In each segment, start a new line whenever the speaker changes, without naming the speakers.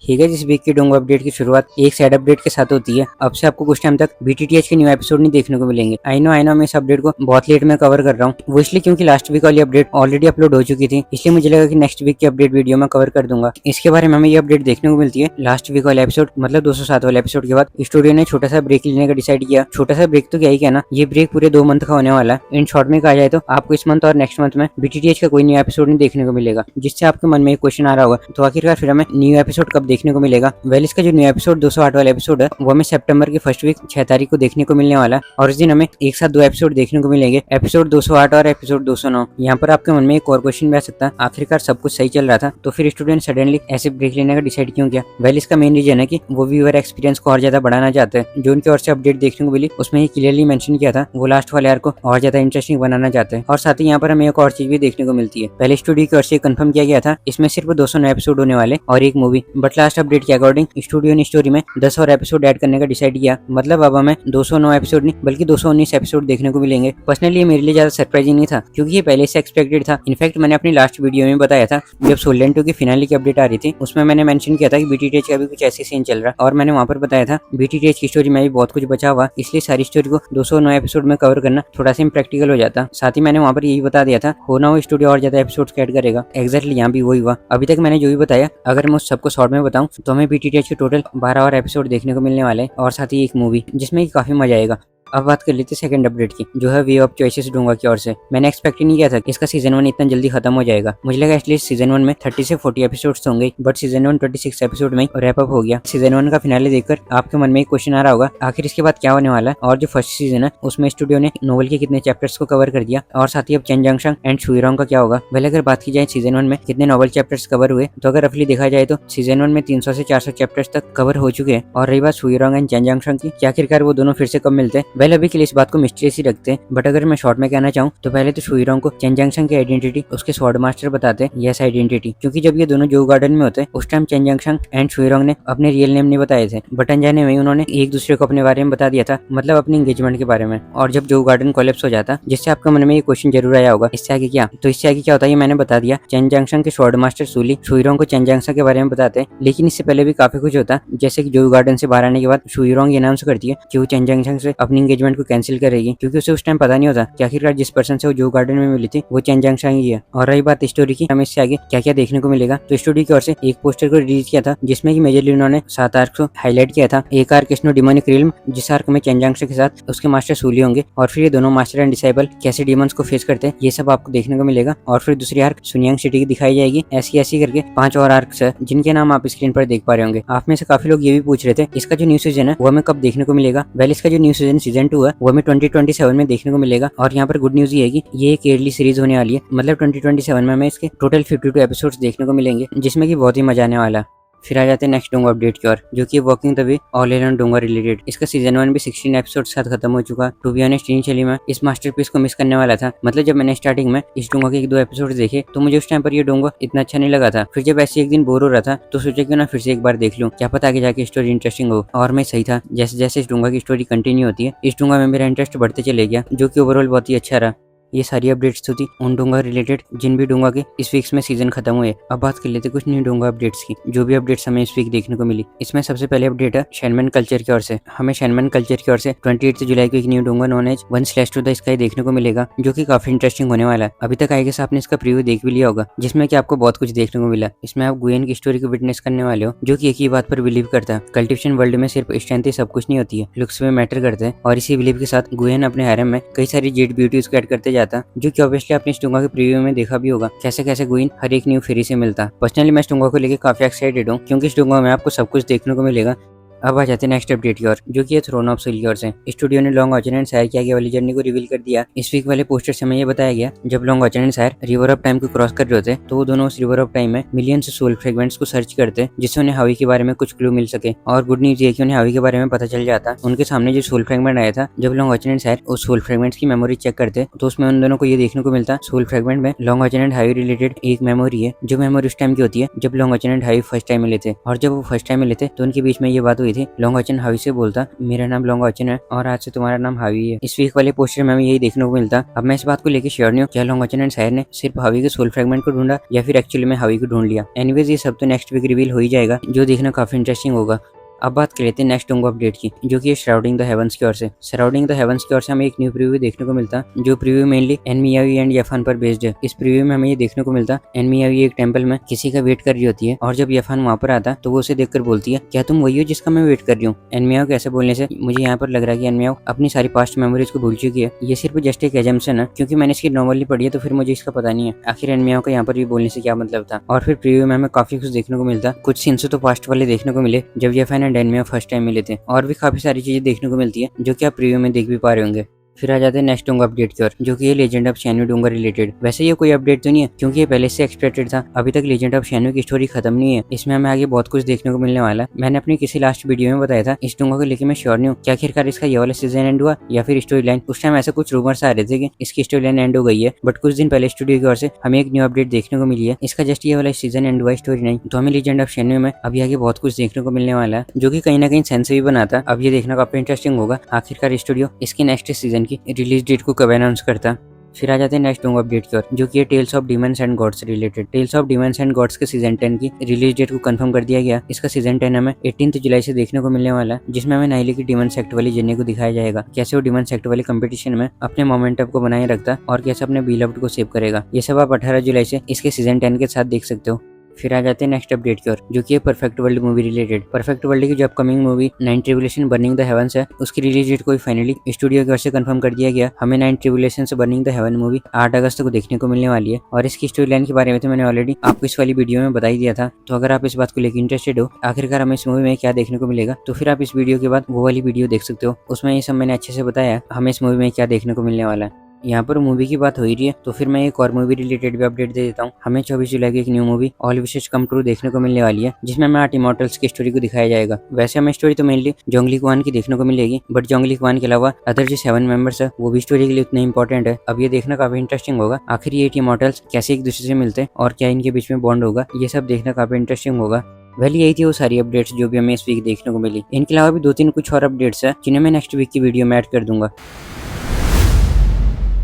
ठीक है, जिस वीक की डोंगो अपडेट की शुरुआत एक सैड अपडेट के साथ होती है। अब से आपको कुछ टाइम तक बीटीटीएच के न्यू एपिसोड नहीं देखने को मिलेंगे। आई नो मैं इस अपडेट को बहुत लेट में कवर कर रहा हूँ, वो इसलिए क्योंकि लास्ट वीक वाली अपडेट ऑलरेडी अपलोड हो चुकी थी, इसलिए मुझे लगा कि नेक्स्ट वीक की अपडेट वीडियो में कवर कर दूंगा। इसके बारे में हमें ये अपडेट देखने को मिलती है लास्ट वीक वाले एपिसोड मतलब 207 वाले एपिसोड के बाद स्टूडियो ने छोटा सा ब्रेक लेने का डिसाइड किया। छोटा सा ब्रेक तो क्या ही कहना, ये ब्रेक पूरे 2 मंथ का होने वाला है। इन शॉर्ट में कहा जाए तो आपको इस मंथ और नेक्स्ट मंथ में बीटीटीएच का कोई न्यू एपिसोड नहीं देखने को मिलेगा, जिससे आपके मन में एक क्वेश्चन आ रहा होगा तो आखिरकार फिर हमें न्यू एपिसोड कब देखने को मिलेगा। वेल, इसका जो न्यू एपिसोड 208 वाला एपिसोड है वो हमें सितंबर की फर्स्ट वीक 6 तारीख को देखने को मिलने वाला है और इस दिन हमें एक साथ 2 एपिसोड देखने को मिलेंगे, एपिसोड 208 और एपिसोड 209। यहाँ पर आपके मन में एक और क्वेश्चन भी आ सकता है, आखिरकार सब कुछ सही चल रहा था तो फिर स्टूडेंट सडनली ऐसे ब्रेक लेने का डिसाइड क्यों किया। वेल, इसका मेन रीजन है कि वो व्यूअर एक्सपीरियंस को और ज्यादा बढ़ाना चाहते हैं। जो उनकी ओर से अपडेट देखने को मिली उसमें ये क्लियरली मेंशन किया था वो लास्ट वाले आर को और ज्यादा इंटरेस्टिंग बनाना चाहते हैं। और साथ ही यहाँ पर हमें एक और चीज भी देखने को मिलती है, पहले स्टूडियो की ओर से कंफर्म किया गया था इसमें सिर्फ 209 एपिसोड होने वाले और एक मूवी, बट लास्ट अपडेट के अकॉर्डिंग स्टूडियो ने स्टोरी में 10 और एपिसोड ऐड करने का डिसाइड किया। मतलब अब हमें 209 एपिसोड नहीं बल्कि 219 एपिसोड देखने को मिलेंगे। पर्सनली ये मेरे लिए ज्यादा सरप्राइजिंग नहीं था क्योंकि ये पहले से एक्सपेक्टेड था। इनफैक्ट मैंने अपनी लास्ट वीडियो में बताया था जब सोलेंटो की फिनाले की अपडेट आ रही थी उसमें मैंने मेंशन किया था कि बीटीटीएच का भी कुछ ऐसी सीन चल रहा है और मैंने वहां पर बताया था बीटीटीएच की स्टोरी में भी बहुत कुछ बचा हुआ, इसलिए सारी स्टोरी को 209 एपिसोड में कवर करना थोड़ा सा इम्प्रैक्टिकल हो जाता। साथ ही मैंने वहां पर यही बता दिया था हो ना हो स्टूडियो और ज्यादा एपिसोड ऐड करेगा। एग्जैक्टली यहाँ भी वही हुआ। अभी तक मैंने जो भी बताया अगर मैं उस सबको शॉर्ट में बताऊं तो हमें बीटीटीएच के टोटल 12 और एपिसोड देखने को मिलने वाले हैं और साथ ही एक मूवी जिसमें काफी मजा आएगा। अब बात कर लेते सेकंड अपडेट की जो है वे ऑफ चॉइसेस डोंगा की ओर से। मैंने एक्सपेक्ट ही नहीं किया था कि इसका सीजन 1 इतना जल्दी खत्म हो जाएगा। मुझे लगा एटलीस्ट सीजन 1 में 30 से 40 एपिसोड्स होंगे, बट सीजन 1 26 एपिसोड में रैप अप हो गया। सीजन 1 का फिनाले देखकर आपके मन में एक क्वेश्चन आ रहा होगा आखिर इसके बाद क्या होने वाला है। और जो फर्स्ट सीजन है उसमें स्टूडियो ने नोवेल के कितने चैप्टर्स को कवर कर दिया और साथ ही अब चेन जंक्शन एंड शुइरोंग का क्या होगा। पहले अगर बात की जाए सीजन 1 में कितने नोवेल चैप्टर्स कवर हुए तो अगर रफली देखा जाए तो सीजन 1 में 300 से 400 चैप्टर्स तक कवर हो चुके हैं। और रही बात शुइरोंग एंड चेन जंक्शन की कि आखिरकार वो दोनों फिर से कब मिलते हैं, वेल अभी के लिए इस बात को मिस्टीरियस ही रखते हैं। बट अगर मैं शॉर्ट में कहना चाहूँ तो पहले तो शुइरोंग को चेन जंक्शन की आइडेंटिटी उसके स्वॉर्ड मास्टर बताते हैं, यस आइडेंटिटी, क्योंकि जब ये दोनों जो गार्डन में होते उस टाइम चेन जंक्शन एंड शुइरोंग ने अपने रियल नेम नहीं बताए थे, बट अनजाने में उन्होंने एक दूसरे को अपने बारे में बता दिया था, मतलब अपनी एंगेजमेंट के बारे में। और जब जो गार्डन कोलैप्स हो जाता जिससे आपके मन में ये क्वेश्चन जरूर आया होगा इससे आगे क्या, तो इससे आगे क्या होता है ये मैंने बता दिया। चेन जंक्शन के स्वॉर्ड मास्टर सूली शुइरोंग को चेन जंक्शन के बारे में बताते हैं, लेकिन इससे पहले भी काफी कुछ होता, जैसे कि जो गार्डन से बाहर आने के बाद शुइरोंग ये अनाउंस करती है कि वो चेन जंक्शन से अपनी एंगेजमेंट को कैंसिल करेगी, क्योंकि उसे उस टाइम पता नहीं होता कि आखिरकार जिस पर्सन से वो जो गार्डन में मिली थी वो चेन जंक्शन ही है। और रही बात स्टोरी की, हमें इससे आगे क्या क्या देखने को मिलेगा, तो स्टोरी की ओर से एक पोस्टर को रिलीज किया था जिसमें कि मेजरली उन्होंने 7 आर्क को हाईलाइट किया था। एक आर्क स्नो डिमोनिक रिल्म, जिस आर्क में चेन जंक्शन के साथ उसके मास्टर सूली होंगे और फिर ये दोनों मास्टर एंड डिसाइबल कैसे डिमंस को फेस करते हैं ये सब आपको देखने को मिलेगा। और फिर दूसरी आर्क सुनियांग सिटी की दिखाई जाएगी। ऐसी करके 5 और आर्क्स है जिनके नाम आप स्क्रीन पर देख पा रहे होंगे। आप में से काफी लोग ये भी पूछ रहे थे इसका जो न्यू सीजन है वो हमें कब देखने को मिलेगा। वेल, इसका जो न्यू सीजन 2 है वो हमें 2027 में देखने को मिलेगा। और यहाँ पर गुड न्यूज ये है कि ये एक ईयरली सीरीज होने वाली है, मतलब 2027 में हमें इसके टोटल 52 एपिसोड्स देखने को मिलेंगे जिसमें कि बहुत ही मजा आने वाला है। फिर आ जाते हैं नेक्स्ट डोंगा अपडेट की ओर जो कि walking the way all around डोंगा रिलेटेड। इसका सीजन 1 भी 16 एपिसोड साथ खत्म हो चुका। टू बी ऑनेस्ट इनिशियली मैं इस मास्टरपीस को मिस करने वाला था, मतलब जब मैंने स्टार्टिंग में इस डोंगा के 1-2 एपिसोड देखे तो मुझे उस टाइम पर ये डोंगा इतना अच्छा नहीं लगा था। फिर जब ऐसे एक दिन बोर हो रहा था तो सोचा क्यों ना फिर से एक बार देख लूं, क्या पता आगे जाके स्टोरी इंटरेस्टिंग हो। और मैं सही था, जैसे जैसे इस डोंगा की स्टोरी कंटिन्यू होती है इस डोंगा में मेरा इंटरेस्ट बढ़ते चले गया, जो कि ओवरऑल बहुत ही अच्छा रहा। ये सारी अपडेट्स तो थी उन डोंगा रिलेटेड जिन भी डोंगा के इस वीक्स में सीजन खत्म हुए। अब बात कर लेते कुछ न्यू डोंगा अपडेट्स की, जो भी अपडेट्स हमें इस वीक देखने को मिली। इसमें सबसे पहले अपडेट है शेनमैन कल्चर की ओर से। हमें शेनमैन कल्चर की ओर से 28 जुलाई को एक न्यू डोंगा नॉन एज 1/2 द स्काई देखने को मिलेगा, जो कि काफी इंटरेस्टिंग होने वाला है। अभी तक आएगा आपने इसका प्रीव्यू देख भी लिया होगा जिसमें कि आपको बहुत कुछ देखने को मिला। इसमें आप गुयेन की स्टोरी को विटनेस करने वाले हो जो कि एक ही बात पर बिलीव करता है, कल्टिवेशन वर्ल्ड में सिर्फ स्ट्रेंथ ही सब कुछ नहीं होती है, लुक्स में मैटर करते हैं। और इसी बिलीव के साथ गुयेन अपने हैरम में कई सारी जेड ब्यूटीज को ऐड करते जाता, जो कि आपने इस डोंगा के प्रीव्यू में देखा भी होगा कैसे कैसे गुइन हर एक न्यू फेरी से मिलता। पर्सनली मैं इस डोंगा को लेकर काफी एक्साइटेड हूँ क्योंकि इस डोंगा में आपको सब कुछ देखने को मिलेगा। अब आ जाते हैं नेक्स्ट अपडेट की ओर जो कि है थ्रोन ऑफ सोल की ओर से। स्टूडियो ने लॉन्ग ऑचन एंड सायर की आगे वाली जर्नी को रिवील कर दिया। इस वीक वाले पोस्टर से हमें ये बताया गया जब लॉन्ग ऑचन एंड सायर रिवर ऑफ टाइम को क्रॉस कर रहे होते तो वो दोनों उस रिवर ऑफ टाइम में मिलियंस सोल फ्रेगमेंट्स को सर्च करते जिससे उन्हें हावी के बारे में कुछ क्लू मिल सके। और गुड न्यूज ये कि उन्हें हावी के बारे में पता चल जाता। उनके सामने जो सोल फ्रेगमेंट आया था जब लॉन्ग ऑचन एंड सायर उस सोल फ्रेगमेंट्स की मेमोरी चेक करते तो उसमें उन दोनों को ये देखने को मिलता सोल फ्रेगमेंट में लॉन्ग ऑचन एंड हावी रिलेटेड एक मेमोरी है, जो मेमोरी उस टाइम की होती है जब लॉन्ग ऑचन एंड हावी फर्स्ट टाइम मिले थे। और जब वो फर्स्ट टाइम मिले थे तो उनके बीच में ये बात हुई थी, लॉन्ग ऑचन हावी से बोलता मेरा नाम लॉन्ग ऑचन है और आज से तुम्हारा नाम हावी है। इस वीक वाले पोस्टर में हमें यही देखने को मिलता। अब मैं इस बात को लेकर श्योर नहीं हूँ क्या लॉन्ग ऑचन एंड सायर ने सिर्फ हावी के सोल फ्रेगमेंट को ढूंढा या फिर एक्चुअली में हावी को ढूंढ लिया। एनीवेज ये सब तो नेक्स्ट वीक रिवील हो ही जाएगा, जो देखना काफी इंटरेस्टिंग होगा। अब बात कर लेते हैं नेक्स्ट डोंगो अपडेट की, जो कि श्राउडिंग द हेवंस की ओर से। श्राउडिंग द हेवंस की ओर से हमें एक न्यू प्रीव्यू देखने को मिलता, जो प्रीव्यू मेनली एनमियावी एंड यफान पर बेस्ड है। इस प्रीव्यू में हमें ये देखने को मिलता एनमियावी एक टेंपल में किसी का वेट कर रही होती है और जब यफान वहां पर आता तो वो उसे देखकर बोलती है क्या तुम वही हो जिसका मैं वेट कर रही हूँ। एनमियाव के ऐसे बोलने से मुझे यहाँ पर लग रहा है कि एनमियाव अपनी सारी पास्ट मेमोरीज को भूल चुकी है। ये सिर्फ जस्ट एक एजम्पशन है, क्योंकि मैंने इसकी नॉर्मली पढ़ी है तो फिर मुझे इसका पता नहीं है आखिर एनमियाव का यहाँ पर भी बोलने से क्या मतलब था। और फिर प्रीव्यू में हमें काफी कुछ देखने को मिलता। कुछ सीन्स तो पास्ट वाले देखने को मिले जब यफान एंड एनमियाव फर्स्ट टाइम मिले थे, और भी काफी सारी चीजें देखने को मिलती है जो कि आप प्रीव्यू में देख भी पा रहे होंगे। फिर आ जाते हैं नेक्स्ट डोंगा अपडेट की ओर, जो कि ये लेजेंड ऑफ शैन्यू डोंगा रिलेटेड। वैसे ये कोई अपडेट तो नहीं है क्योंकि ये पहले से एक्सपेक्टेड था। अभी तक लेजेंड ऑफ शैन्यू की स्टोरी खत्म नहीं है, इसमें हमें आगे बहुत कुछ देखने को मिलने वाला है। मैंने अपनी किसी लास्ट वीडियो में बताया था इस डोंगा को लेकर मैं श्योर नहीं हूँ क्या आखिरकार इसका ये वाला सीजन एंड हुआ या फिर स्टोरी लाइन। उस टाइम ऐसे कुछ रूमर्स आ रहे थे कि इसकी स्टोरी लाइन एंड हो गई है, बट कुछ दिन पहले स्टूडियो की ओर से हमें एक न्यू अपडेट देखने को मिली है इसका जस्ट ये वाला सीजन एंड हुआ, स्टोरी नहीं। तो हमें लेजेंड ऑफ शैन्यू में अभी आगे बहुत कुछ देखने को मिलने वाला है, जो कि कहीं ना कहीं सेंस भी बनाता। अब ये देखना काफी इंटरेस्टिंग होगा आखिरकार स्टूडियो इसके नेक्स्ट सीजन की रिलीज डेट को कब अनाउंस करता। फिर आ जाते हैं नेक्स्ट डोंगा अपडेट की ओर, जो कि tales of demons and gods से रिलेटेड। Tales of demons and gods के सीजन 10 की रिलीज डेट को कंफर्म कर दिया गया। इसका सीजन 10 हमें 18 जुलाई से देखने को मिलने वाला है, जिसमें हमें नाइली की डीमन सेक्ट वाली जर्नी को दिखाया जाएगा, कैसे वो डीमन सेक्ट वाले कंपटीशन में अपने मोमेंटम को बनाए रखता और कैसे अपने बीलव्ड को सेव करेगा। ये सब आप 18 जुलाई से इसके सीजन 10 के साथ देख सकते हो। फिर आ जाते हैं नेक्स्ट अपडेट की ओर, जो कि perfect world movie related. Perfect world की जो upcoming movie nine tribulation burning the heavens है, उसकी रिलीज डेट को फाइनली स्टूडियो की ओर से कंफर्म कर दिया गया। हमें नाइन ट्रिबुलेशन से बर्निंग द हेवन मूवी 8 अगस्त को देखने को मिलने वाली है, और इसकी स्टोरी लाइन के बारे में तो मैंने ऑलरेडी आपको इस वाली वीडियो में बता ही दिया था। तो अगर आप इस बात को लेकर इंटरेस्टेड हो आखिरकार हमें इस मूवी में क्या देखने को मिलेगा, तो फिर आप इस वीडियो के बाद वो वाली वीडियो देख सकते हो। उसमें ये सब मैंने अच्छे से बताया हमें इस मूवी में क्या देखने को मिलने वाला है। यहाँ पर मूवी की बात हो ही रही है तो फिर मैं एक और मूवी रिलेटेड भी अपडेट दे देता हूँ। हमें 24 जुलाई की एक new movie all wishes come true देखने को मिलने वाली है, जिसमें हमें 8 इमॉर्टल्स की स्टोरी को दिखाया जाएगा। वैसे हमें स्टोरी तो मेनली जोंगली क्वान की देखने को मिलेगी, बट जोंगली क्वान के अलावा अदर जो 7 मेंबर्स है वो भी स्टोरी के लिए उतने इंपॉर्टेंट है। अब ये देखना काफी इंटरेस्टिंग होगा आखिर ये 8 इमॉर्टल्स कैसे एक दूसरे से मिलते हैं और क्या इनके बीच में बॉन्ड होगा, ये सब देखना काफी इंटरेस्टिंग होगा। वेल यही थी वो सारी अपडेट्स जो भी हमें इस वीक देखने को मिली। इनके अलावा भी 2-3 कुछ और अपडेट्स है जिन्हें मैं नेक्स्ट वीक की वीडियो में ऐड कर दूंगा।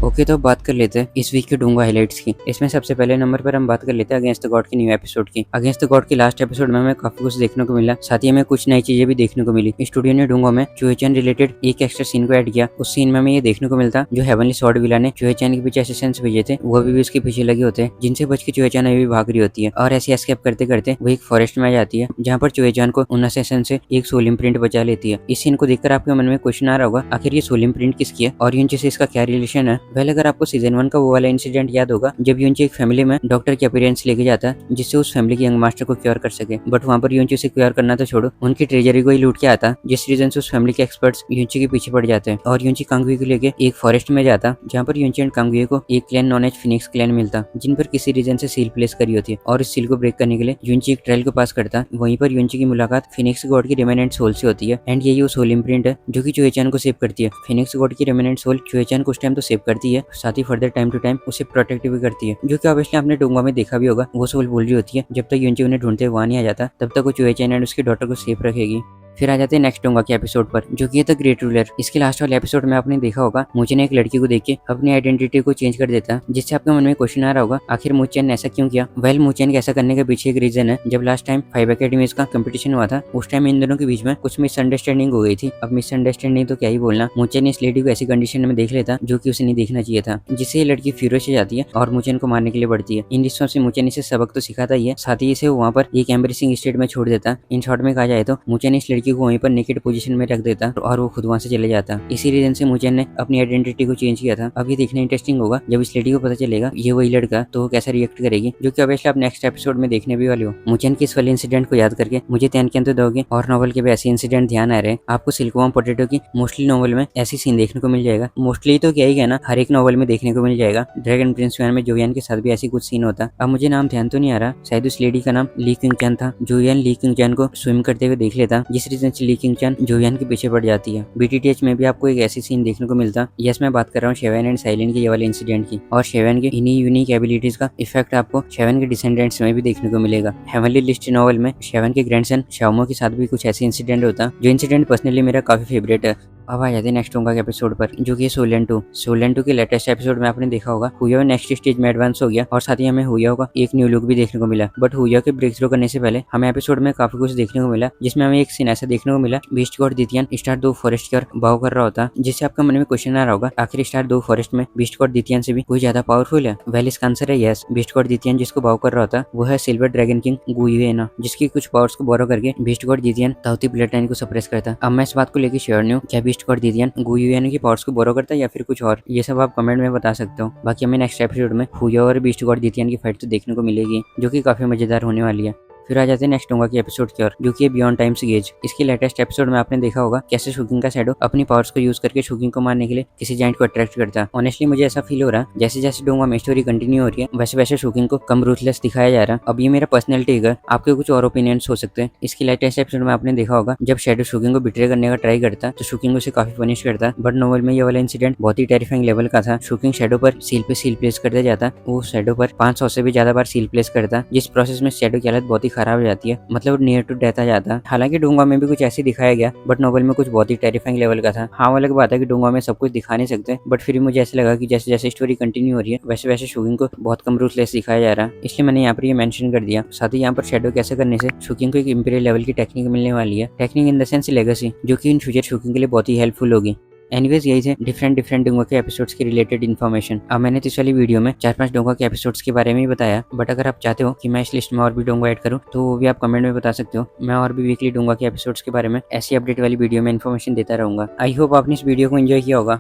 ओके तो बात कर लेते हैं इस वीक के डोंगा हाइलाइट्स की। इसमें सबसे पहले नंबर पर हम बात कर लेते हैं अगेंस्ट द गॉड के न्यू एपिसोड की। अगेंस्ट द गॉड के लास्ट एपिसोड में हमें काफी कुछ देखने को मिला, साथ ही हमें कुछ नई चीजें भी देखने को मिली। स्टूडियो ने डोंगा में चुएचन रिलेटेड एक एक्स्ट्रा सीन को ऐड किया। उस सीन में हमें ये देखने को मिलता जो हेवनली सॉर्ड विला ने चुएचन के पीछे असिस्टेंट्स भेजे थे वो अभी भी उसके पीछे लगे होते हैं, जिनसे बच के चुएचन अभी भी भाग रही होती है और ऐसे एस्केप करते करते वो एक फॉरेस्ट में आ जाती है, जहाँ पर चुएचन को उन असिस्टेंट से एक सोल इम्प्रिंट बचा लेती है। इस सीन को देखकर आपके मन में क्वेश्चन आ रहा होगा आखिर ये सोल इम्प्रिंट किसकी है और यूनची से इसका क्या रिलेशन है। पहले अगर आपको सीजन 1 का वो वाला इंसिडेंट याद होगा जब यूनची एक फैमिली में डॉक्टर की अपीयरेंस लेके जाता है जिससे उस फैमिली के यंग मास्टर को क्योर कर सके, बट वहाँ पर यूनची से क्योर करना तो छोड़ो उनकी ट्रेजरी को ही लूट के आता, जिस रीजन से उस फैमिली के एक्सपर्ट्स यूनची के पीछे पड़ जाते हैं और यूनची कांगुई को लेके एक फॉरेस्ट में जाता, जहाँ पर यूनची एंड कांगुई को एक clan known as phoenix clan मिलता, जिन पर किसी रीजन से सील प्लेस करी होती है और इस सील को ब्रेक करने के लिए यूनची एक ट्रायल को पास करता। वहीं पर यूनची की मुलाकात फिनिक्स गॉड की रिमेनेंट सोल से होती है एंड यही वो सोल इम्प्रिंट है जो कि चुएचन को सेव करती है। फिनिक्स गॉड की रिमेनेंट सोल चुएचन को उस टाइम तो सेव करती है, साथ ही फर्दर टाइम टू टाइम उसे प्रोटेक्ट भी करती है, जो कि ऑब्वियसली आपने डोंगा में देखा भी होगा। वो सोल बोल रही होती है जब तक यूनची उन्हें ढूंढते वहां नहीं आ जाता तब तक वो चुएचन एंड उसकी डॉटर को सेफ रखेगी। फिर आ जाते हैं नेक्स्ट डोंगा के एपिसोड पर, जो कि द ग्रेट रूलर। इसके लास्ट वाले एपिसोड में आपने देखा होगा मुचेन एक लड़की को देख के अपनी आइडेंटिटी को चेंज कर देता, जिससे आपके मन में क्वेश्चन आ रहा होगा आखिर मुचेन ने ऐसा क्यों किया। वेल मुचेन के ऐसा करने के पीछे एक रीजन है, जब लास्ट टाइम 5 एकेडमीज का कंपटीशन हुआ था उस टाइम इन दोनों के बीच में कुछ मिसअंडरस्टैंडिंग हो गई थी। अब मिसअंडरस्टैंडिंग तो क्या ही बोलना, मुचेन इस लेडी को ऐसी कंडीशन में देख लेता जो कि उसे नहीं देखना चाहिए था, जिससे ये लड़की फ्यूरियस हो जाती है और मुचेन को मारने के लिए बढ़ती है। इन रिश्तों से मुचेन इसे सबक तो सिखाता ही है, साथ ही इसे वहाँ पर एक एम्बेरेसिंग स्टेट में छोड़ देता। इन शॉर्ट में कहा जाए तो मुचेन इस लड़की को वहीं पर नेकेड पोजीशन में रख देता और वो खुद वहां से चले जाता। इसी रीजन से मुचेन ने अपनी आइडेंटिटी को चेंज किया था। अब ये देखना इंटरेस्टिंग होगा जब इस लेडी को पता चलेगा ये वही लड़का तो वो कैसा रिएक्ट करेगी, जो कि ऑब्वियसली आप नेक्स्ट एपिसोड में देखने भी वाले हो। मुचेन के इस वाले इंसिडेंट को याद करके मुझे ध्यान तो दोगे और नॉवल के भी ऐसे इंसिडेंट ध्यान आ रहे हैं आपको। सिल्कवॉर्म पोटैटो की मोस्टली नॉवल में ऐसी सीन देखने को मिल जाएगा, मोस्टली तो क्या ही कहना हर एक नॉवल में देखने को मिल जाएगा। ड्रैगन प्रिंस वन में जोयान के साथ भी ऐसी कुछ सीन होता। अब मुझे नाम ध्यान तो नहीं आ रहा, शायद उस लेडी का नाम ली क्विंग चैन था। जोयान ली क्विंग चैन को स्विम करते हुए देख लेता, जिस रीजन एसेंशियली किंग चैन जोयान के पीछे पड़ जाती है। बीटीटीएच में भी आपको एक ऐसी सीन देखने को मिलता। यस, मैं बात कर रहा हूँ शेवन एंड साइलेंट के ये वाले इंसिडेंट की, और शेवन के इन्हीं यूनिक एबिलिटीज का इफेक्ट आपको शेवन के डिसेंडेंट्स में भी देखने को मिलेगा। हेवनली लिस्ट नॉवल में शेवन के ग्रैंडसन शाओमो के साथ भी कुछ ऐसे इंसिडेंट होता, जो इंसिडेंट पर्सनली मेरा काफी फेवरेट है। अब आ जाते हैं नेक्स्ट डोंगा के एपिसोड पर, जो कि सोलन 2। सोलन 2 के लेटेस्ट एपिसोड में आपने देखा होगा हुया नेक्स्ट स्टेज में एडवांस हो गया, और साथ ही हमें हुया का एक न्यू लुक भी देखने को मिला। बट हुया के ब्रेक थ्रू करने से पहले हमें एपिसोड में काफी कुछ देखने को मिला, जिसमें हमें एक सीन ऐसा देखने को मिला, बीस्ट गॉड दितियन स्टार 2 फॉरेस्ट कर बाव कर रहा होता, जिससे आपका मन में क्वेश्चन आ रहा होगा आखिर स्टार 2 फॉरेस्ट में बीस्ट गॉड दितियन से भी कोई ज्यादा पावरफुल है। वेल, इसका आंसर है यस। बीस्ट गॉड दितियन जिसको बाव कर रहा होता वो है सिल्वर ड्रैगन किंग गुयुएना, जिसकी कुछ पावर्स को बोरो करके बीस्ट गॉड दितियन ताउती ब्लड लाइन को सप्रेस करता। अब मैं इस बात को लेकर श्योर नहीं हूँ क्या बीस्ट गॉड दितियन गुयुएना की पावर्स को बोरो करता है या फिर कुछ और, ये सब आप कमेंट में बता सकते हो। बाकी हमें नेक्स्ट एपिसोड में हुया और बीस्ट गॉड दितियन की फाइट तो देखने को मिलेगी, जो कि काफी मजेदार होने वाली है। फिर आ जाते हैं नेक्स्ट डोंगा के एपिसोड की ओर, जो कि बियॉन्ड टाइम्स गेज। इसके लेटेस्ट एपिसोड में आपने देखा होगा कैसे शुकिंग का शैडो अपनी पावर्स को यूज करके शुकिंग को मारने के लिए किसी जाइंट को अट्रैक्ट करता है। ऑनेस्टली मुझे ऐसा फील हो रहा है जैसे जैसे डोंगा में स्टोरी कंटिन्यू हो रही है वैसे वैसे शुकिंग को कम रूथलेस दिखाया जा रहा है। अब ये मेरा पर्सनल टेक है, आपके कुछ और ओपिनियंस हो सकते हैं। इसके लेटेस्ट एपिसोड में आपने देखा होगा जब शैडो शुकिंग को बिट्रे करने का ट्राई करता है तो शुकिंग उसे काफी पनिश करता है, बट नोवेल में ये वाला इंसिडेंट बहुत ही टेरिफाइंग लेवल का था। शुकिंग शैडो पर सील पे सील प्लेस करते जाता, वो शैडो पर 500 से भी ज्यादा बार सील प्लेस करता, जिस प्रोसेस में शैडो की हालत बहुत ही खराब हो जाती है, मतलब नियर टू डेथ आ जाता है। हालांकि डोंगा में भी कुछ ऐसे दिखाया गया, बट नोवेल में कुछ बहुत ही टेरिफाइंग लेवल का था। हाँ, वो अलग बात है कि डोंगा में सब कुछ दिखा नहीं सकते, बट फिर भी मुझे ऐसा लगा कि जैसे जैसे स्टोरी कंटिन्यू हो रही है वैसे वैसे शुकिंग को बहुत कम रूथलेस दिखाया जा रहा है, इसलिए मैंने यहाँ पर ये मेंशन कर दिया। साथ ही यहाँ पर शैडो कैसे करने से शुकिंग को एक इंपीरियल लेवल की टेक्निक मिलने वाली है, technique in the sense legacy, जो कि इन फ्यूचर शुकिंग के लिए बहुत ही हेल्पफुल होगी। एनीवेज, यही थे डिफरेंट डोंगा के एपिसोड्स के रिलेटेड इन्फॉर्मेशन। अब मैंने इस वाली वीडियो में 4-5 डोंगा के एपिसोड्स के बारे में ही बताया, बट अगर आप चाहते हो कि मैं इस लिस्ट में और भी डोंगा ऐड करूं तो वो भी आप कमेंट में बता सकते हो। मैं और भी वीकली डोंगा के एपिसोड्स के बारे में ऐसी अपडेट वाली वीडियो में इन्फॉर्मेशन देता रहूंगा। आई होप आपने इस वीडियो को एंजॉय किया होगा।